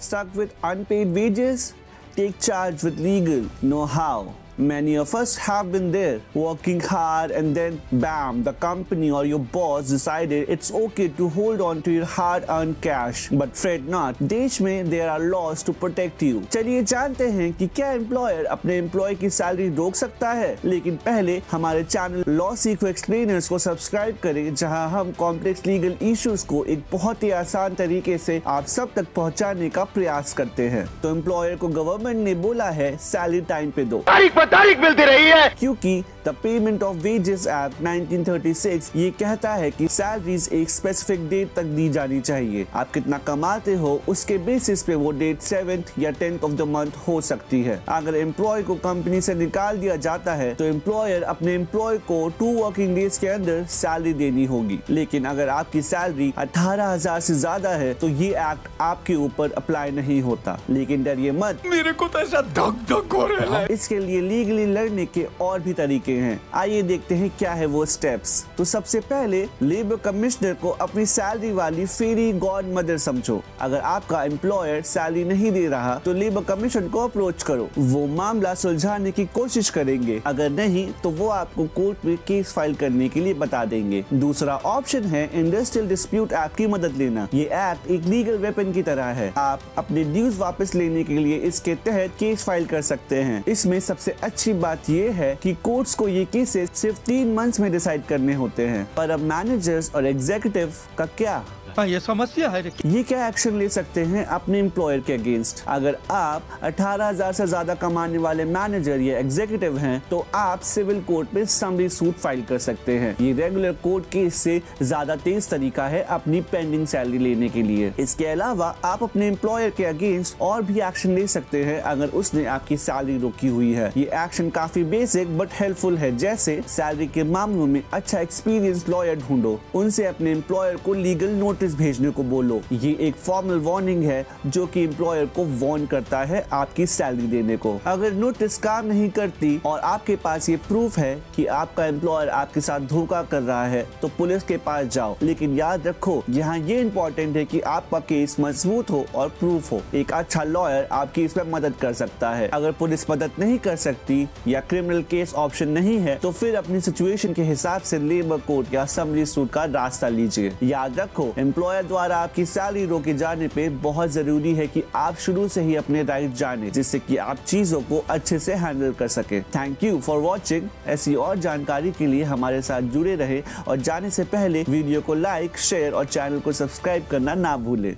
Stuck with unpaid wages? Take charge with legal know-how. Many of us have been there, working hard, and then bam, the company or your boss decided it's okay to hold on to your hard-earned cash. But fret not, देश में there are laws to protect you. चलिए जानते हैं कि क्या employer अपने employ की salary रोक सकता है। लेकिन पहले हमारे चैनल लॉ सीखो एक्सप्लेनर्स को सब्सक्राइब करें, जहां हम कॉम्प्लेक्स लीगल इश्यूज को एक बहुत ही आसान तरीके से आप सब तक पहुंचाने का प्रयास करते हैं। तो एम्प्लॉयर को गवर्नमेंट ने बोला है सैलरी टाइम पे दो, तारीख मिलती रही है, क्योंकि the payment of wages act 1936 ये कहता है कि सैलरीज एक स्पेसिफिक डेट तक दी जानी चाहिए। आप कितना कमाते हो उसके बेसिस पे वो डेट 7th या 10th ऑफ द मंथ हो सकती है। अगर एम्प्लॉय को कंपनी से निकाल दिया जाता है तो एम्प्लॉयर अपने एम्प्लॉय को 2 वर्किंग डेज के अंदर सैलरी देनी होगी। लेकिन अगर आपकी सैलरी 18,000 से ज्यादा है तो ये एक्ट आपके ऊपर अप्लाई नहीं होता। लेकिन डरिए मत, मेरे को तो ऐसा धक धक हो रहा है। इसके लिए लीगली लड़ने के और भी तरीके हैं। आइए देखते हैं क्या है वो स्टेप्स। तो सबसे पहले लेबर कमिश्नर को अपनी सैलरी वाली फेरी गॉड मदर समझो। अगर आपका एम्प्लॉयर सैलरी नहीं दे रहा तो लेबर कमीशन को अप्रोच करो, वो मामला सुलझाने की कोशिश करेंगे। अगर नहीं तो वो आपको कोर्ट में केस फाइल करने के लिए बता देंगे। दूसरा ऑप्शन है इंडस्ट्रियल डिस्प्यूट एक्ट की मदद लेना। ये एक्ट एक लीगल वेपन की तरह है। आप अपने ड्यूज वापस लेने के लिए इसके तहत केस फाइल कर सकते हैं। इसमें सबसे अच्छी बात ये है कि कोर्ट्स को ये केसेस सिर्फ 3 मंथ्स में डिसाइड करने होते हैं। पर अब मैनेजर्स और एग्जीक्यूटिव का क्या? ये समस्या है। ये क्या एक्शन ले सकते हैं अपने एम्प्लॉयर के अगेंस्ट? अगर आप 18,000 से ज्यादा कमाने वाले मैनेजर या एग्जीक्यूटिव हैं तो आप सिविल कोर्ट में समरी सूट फाइल कर सकते हैं। ये रेगुलर कोर्ट केस से ज्यादा तेज तरीका है अपनी पेंडिंग सैलरी लेने के लिए। इसके अलावा आप अपने एम्प्लॉयर के अगेंस्ट और भी एक्शन ले सकते हैं अगर उसने आपकी सैलरी रोकी हुई है। ये एक्शन काफी बेसिक बट हेल्पफुल है, जैसे सैलरी के मामलों में अच्छा एक्सपीरियंस लॉयर ढूंढो, उनसे अपने एम्प्लॉयर को लीगल नोटिस भेजने को बोलो। ये एक फॉर्मल वार्निंग है जो कि एम्प्लॉयर को वार्न करता है आपकी सैलरी देने को। अगर नोटिस काम नहीं करती और आपके पास ये प्रूफ है कि आपका एम्प्लॉयर आपके साथ धोखा कर रहा है तो पुलिस के पास जाओ। लेकिन याद रखो, यहाँ ये इम्पोर्टेंट है कि आपका केस मजबूत हो और प्रूफ हो। एक अच्छा लॉयर आपकी इसमें मदद कर सकता है। अगर पुलिस मदद नहीं कर सकती या क्रिमिनल केस ऑप्शन नहीं है तो फिर अपनी सिचुएशन के हिसाब से लेबर कोर्ट या समरी सूट का रास्ता लीजिए। याद रखो, एम्प्लॉयर द्वारा आपकी सैलरी रोके जाने पे बहुत जरूरी है कि आप शुरू से ही अपने राइट जाने, जिससे कि आप चीजों को अच्छे से हैंडल कर सके। Thank you for watching. ऐसी और जानकारी के लिए हमारे साथ जुड़े रहे और जाने से पहले वीडियो को लाइक, शेयर और चैनल को सब्सक्राइब करना ना भूलें।